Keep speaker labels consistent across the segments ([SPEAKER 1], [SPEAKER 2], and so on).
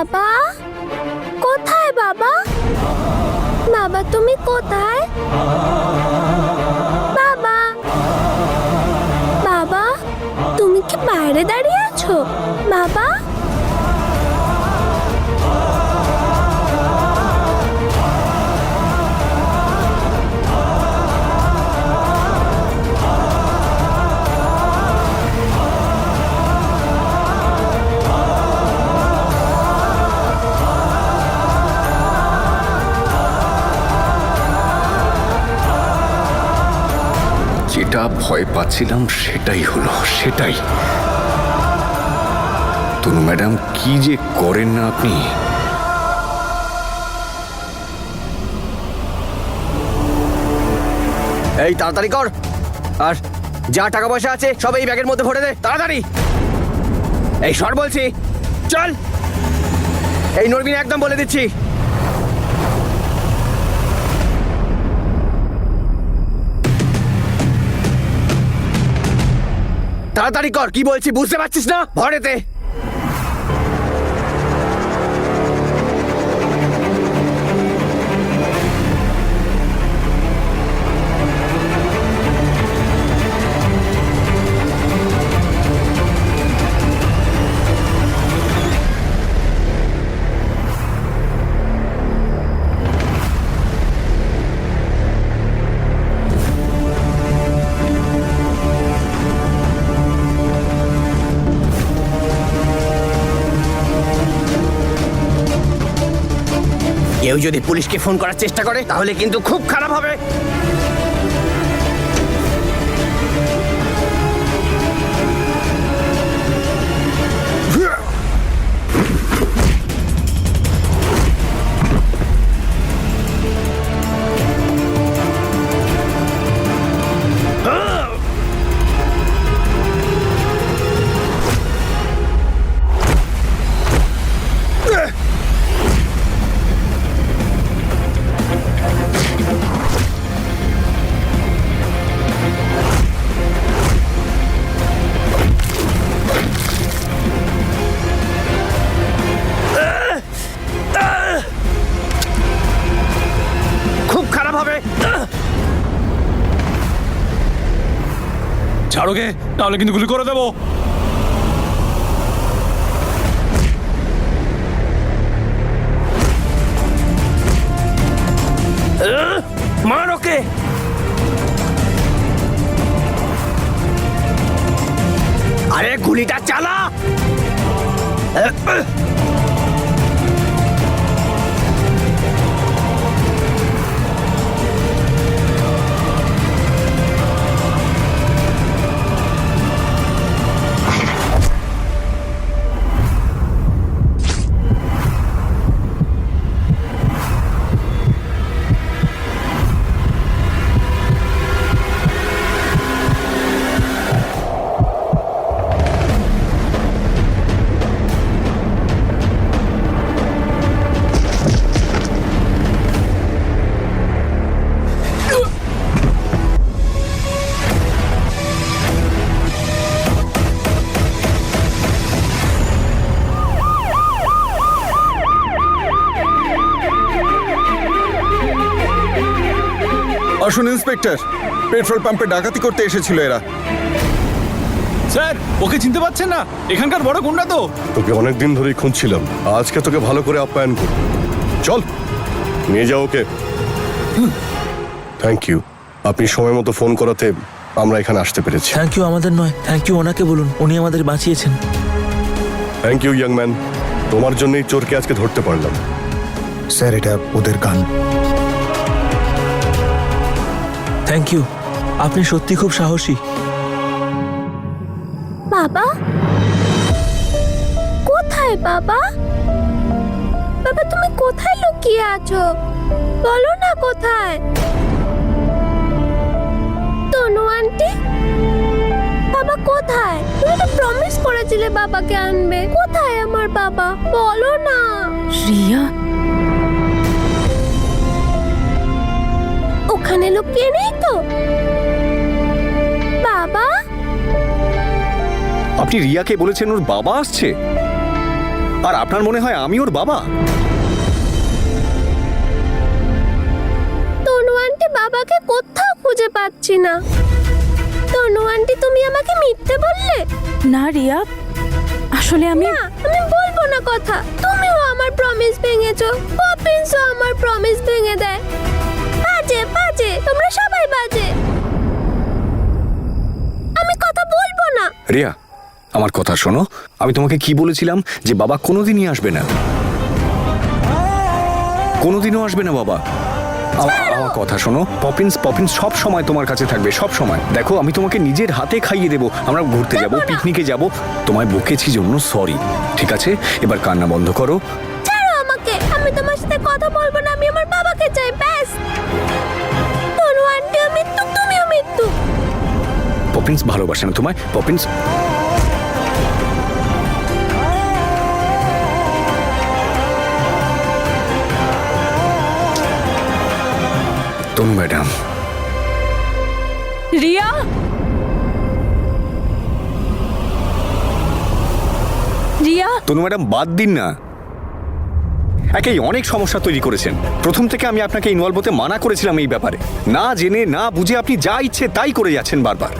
[SPEAKER 1] বাবা কোথায়? বাবা বাবা তুমি কোথায়? বাবা বাবা তুমি কি বাইরে দাঁড়িয়ে আছো? বাবা
[SPEAKER 2] যেটা ভয় পাচ্ছিলাম সেটাই হলো, সেটাই। তনু ম্যাডাম কি যে করেন না আপনি।
[SPEAKER 3] এই তাড়াতাড়ি কর, আর যা টাকা পয়সা আছে সব এই ব্যাগের মধ্যে ভরে দে তাড়াতাড়ি। এই সর বলছি, চল। এই নরবিন একদম বলে দিচ্ছি। তাড়াতাড়ি কর, কি বলছি বুঝতে পারছিস না? ভরেতে। কেউ যদি পুলিশকে ফোন করার চেষ্টা করে তাহলে কিন্তু খুব খারাপ হবে।
[SPEAKER 4] ছাড়োকে, তাহলে কিন্তু গুলি করে দেবো।
[SPEAKER 3] মার ওকে। আরে গুলিটা চালা।
[SPEAKER 5] আসুন ইন্সপেক্টর, পেট্রোল পাম্পে ডাকাতি করতে এসেছিল এরা।
[SPEAKER 4] স্যার, ওকে চিনতে পারছেন না? এখানকার বড় গুন্ডা তো।
[SPEAKER 5] তোকে অনেকদিন ধরেই খুঁজছিলাম, আজকে তোকে ভালো করে আপ্যায়ন করব। চল নিয়ে যাও ওকে। থ্যাংক ইউ, আপনি সময় মতো ফোন করাতে আমরা এখানে আসতে পেরেছি।
[SPEAKER 6] থ্যাংক ইউ আমাদের নয়, থ্যাংক ইউ ওনাকে বলুন, উনি আমাদের বাঁচিয়েছেন।
[SPEAKER 5] থ্যাংক ইউ ইয়াং ম্যান, তোমার জন্যই চোরকে আজকে ধরতে পারলাম।
[SPEAKER 7] স্যার এটা ওদের গান।
[SPEAKER 6] থ্যাংক ইউ, আপনি সত্যি খুব সাহসী।
[SPEAKER 1] বাবা কোথায়? বাবা বাবা তুমি কোথায় লুকিয়ে আছো? বলো না কোথায়? তনু আন্টি, বাবা কোথায়? তুমি তো প্রমিস করেছিলে বাবাকে আনবে। কোথায় আমার বাবা? বলো না।
[SPEAKER 8] রিয়া,
[SPEAKER 1] ওখানে লুকিয়ে নেই তো? বাবা
[SPEAKER 2] আপনি রিয়াকে বলেছেন ওর বাবা আসছে? আর আপনার মনে হয় আমি ওর বাবা?
[SPEAKER 1] তনু আন্টি বাবাকে কোথাও খুঁজে পাচ্ছি না। তনু আন্টি তুমি আমাকে মিথ্যে বললে?
[SPEAKER 8] না রিয়া, আসলে আমি
[SPEAKER 1] না, আমি বলবো না কথা। তুমিও আমার প্রমিস ভেঙেছো, পপিন্সও আমার প্রমিস ভেঙে দেয়। বাজে বাজে, তোমরা সবাই বাজে। আমি কথা বলবো না।
[SPEAKER 2] রিয়া, আমার কথা শোনো। আমি তোমাকে কি বলেছিলাম যে বাবা কোনোদিনই আসবে না, কোনোদিনও আসবে না বাবা। আমার কথা শোনো। পপিন্স পপিন্স সব সময় তোমার কাছে থাকবে, সব সময়। দেখো, আমি তোমাকে নিজের হাতে খাইয়ে দেবো, আমরা ঘুরতে যাব, পিকনিকে যাব। তোমায় বকেছি জন্য সরি, ঠিক আছে? এবার কান্না বন্ধ করো।
[SPEAKER 1] ছাড়ো আমাকে, আমি তোমার সাথে কথা বলবো না। আমি আমার বাবাকে চাই, ব্যাস। তনু আন্টিও মৃত্যু, তুমিও মৃত্যু।
[SPEAKER 2] পপিন্স ভালোবাসে না তোমায়, পপিন্স। তনু ম্যাডাম,
[SPEAKER 8] রিয়া, রিয়া,
[SPEAKER 2] তনু ম্যাডাম বাদ দিন না। একেই অনেক সমস্যা তৈরি করেছেন। প্রথম থেকে আমি আপনাকে ইনভলভ হতে মানা করেছিলাম এই ব্যাপারে। না জেনে না বুঝে আপনি যা ইচ্ছে তাই করে যাচ্ছেন বারবার।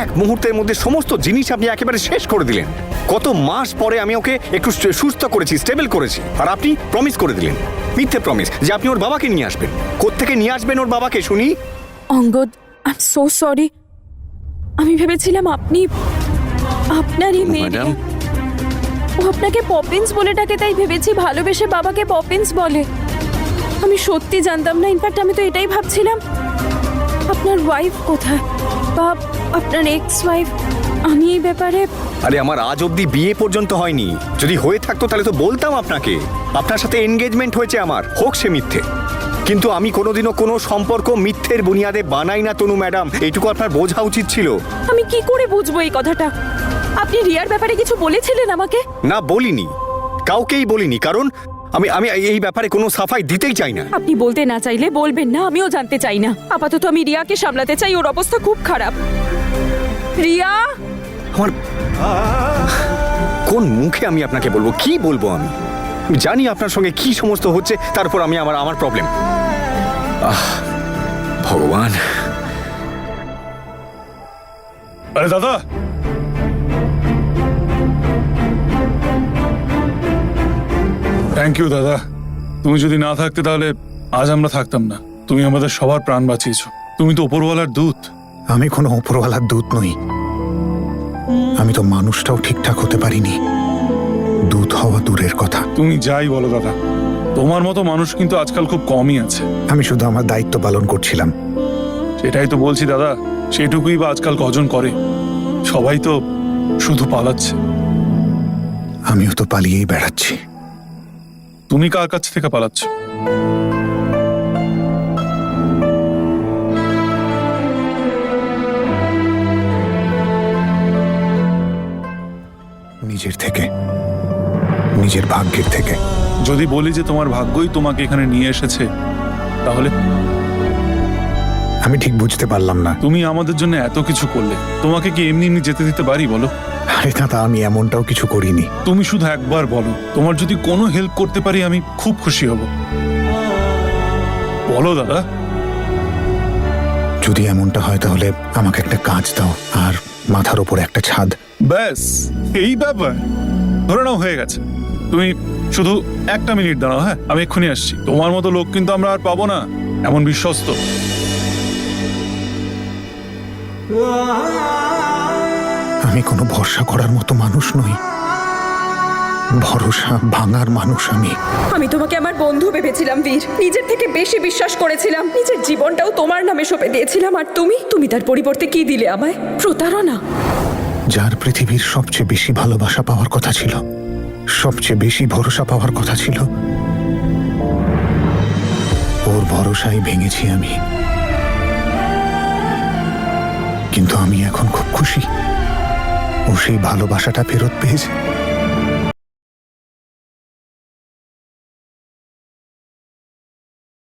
[SPEAKER 2] এক মুহূর্তের মধ্যে সমস্ত জিনিস আপনি একেবারে শেষ করে দিলেন। কত মাস পরে আমি ওকে একটু সুস্থ করেছি, স্টেবল করেছি, আর আপনি প্রমিস করে দিলেন, মিথ্যে প্রমিস, যে আপনি ওর বাবাকে নিয়ে আসবেন। কোত্থেকে নিয়ে আসবেন ওর বাবাকে শুনি?
[SPEAKER 8] Angad, I am so sorry. আমি ভেবেছিলাম আপনি আপনারই মেয়ে।
[SPEAKER 2] ম্যাডাম,
[SPEAKER 8] ও আপনাকে পপিন্স বলে ডাকে, তাই ভেবেছি ভালোবেসে বাবাকে পপিন্স বলে। আমি সত্যি জানতাম না। ইনফ্যাক্ট আমি তো এটাই ভাবছিলাম আপনার ওয়াইফ কোথায়, বা আপনার এক্স ওয়াইফ। আমি এই ব্যাপারে
[SPEAKER 2] আরে আমার আজ অব্দি বিয়ে পর্যন্ত হয়নি। যদি হয়ে থাকতো তাহলে তো বলতাম আপনাকে। আপনার সাথে এনগেজমেন্ট হয়েছে আমার, হোক সে মিথ্যে। কিন্তু আমি কোনোদিনও কোনো সম্পর্ক মিথ্যের বুনিয়াদে বানাই না তনু ম্যাডাম, এইটুকু আপনার বোঝা উচিত ছিল।
[SPEAKER 8] আমি কি করে বুঝবো এই কথাটা? আপনি রিয়ার ব্যাপারে কিছু বলেছিলেন আমাকে?
[SPEAKER 2] না, বলিনি, কাউকেই বলিনি, কারণ আমি আমি এই ব্যাপারে কোনো সাফাই দিতেই চাই না।
[SPEAKER 8] আপনি বলতে না চাইলে বলবেন না, আমিও জানতে চাই না। আপাতত আমি রিয়াকে সামলাতে চাই, ওর অবস্থা খুব খারাপ। রিয়া,
[SPEAKER 2] আমার কোন মুখে আমি আপনাকে বলবো? কি বলবো আমি? আমি জানি আপনার সঙ্গে কি সমস্ত হচ্ছে, তারপর আমি আমার প্রবলেম। ভগবান।
[SPEAKER 4] আরে দাদা, থ্যাংক ইউ দাদা। তুমি যদি না থাকতে তাহলে আজ আমরা থাকতাম না। তুমি আমাদের সবার প্রাণ বাঁচিয়েছো। তুমি তো ওপরওয়ালার দূত।
[SPEAKER 7] আমি কোনো ওপরওয়ালার দূত নই। আমি তো মানুষটাও ঠিকঠাক হতে পারিনি, দূত হওয়া দূরের কথা।
[SPEAKER 4] তুমি যাই বলো দাদা, তোমার মতো মানুষ কিন্তু আজকাল খুব কমই আছে।
[SPEAKER 7] আমি শুধু আমার দায়িত্ব পালন করছিলাম।
[SPEAKER 4] সেটাই তো বলছি দাদা, সেটুকুই বা আজকাল কজন করে? সবাই তো শুধু পালাচ্ছে।
[SPEAKER 7] আমিও তো পালিয়েই বেড়াচ্ছি।
[SPEAKER 4] তুমি কার কাছ থেকে পালাচ্ছ?
[SPEAKER 7] নিজের থেকে, নিজের ভাগ্যের থেকে।
[SPEAKER 4] যদি বলি যে তোমার ভাগ্যই তোমাকে এখানে নিয়ে এসেছে, তাহলে
[SPEAKER 7] আমি ঠিক বুঝতে পারলাম না।
[SPEAKER 4] তুমি আমাদের জন্য এত কিছু করলে, তোমাকে কি এমনি এমনি যেতে দিতে পারি বলো?
[SPEAKER 7] আরে দাদা, আমি এমনটাও কিছু করিনি।
[SPEAKER 4] তুমি শুধু একবার বলো, তোমার যদি কোনো হেল্প করতে পারি আমি খুব খুশি হব। বলো দাদা।
[SPEAKER 7] যদি এমনটা হয় তাহলে আমাকে একটা কাজ দাও, আর মাথার ওপর একটা ছাদ।
[SPEAKER 4] ব্যাস, এই ব্যাপার। ধরে নাও হয়ে গেছে। তুমি শুধু একটা মিনিট দাঁড়াও, হ্যাঁ? আমি এক্ষুনি আসছি। তোমার মতো লোক কিন্তু আমরা আর পাবো না, এমন বিশ্বস্ত।
[SPEAKER 7] আমি কোনো ভরসা করার মতো মানুষ নই। ভরসা ভাঙার মানুষ আমি।
[SPEAKER 8] আমি তোমাকে আমার বন্ধু ভেবেছিলাম বীর। নিজের থেকে বেশি বিশ্বাস করেছিলাম। নিজের জীবনটাও তোমার নামে সঁপে দিয়েছিলাম। আর তুমি তার পরিবর্তে কি দিলে আমায়? প্রতারণা।
[SPEAKER 7] যার পৃথিবীর সবচেয়ে বেশি ভালোবাসা পাওয়ার কথা ছিল, সবচেয়ে বেশি ভরসা পাওয়ার কথা ছিল, ওর ভরসাই ভেঙেছি আমি। কিন্তু আমি এখন খুব খুশি ও সেই ভালোবাসাটা ফেরত পেয়েছে।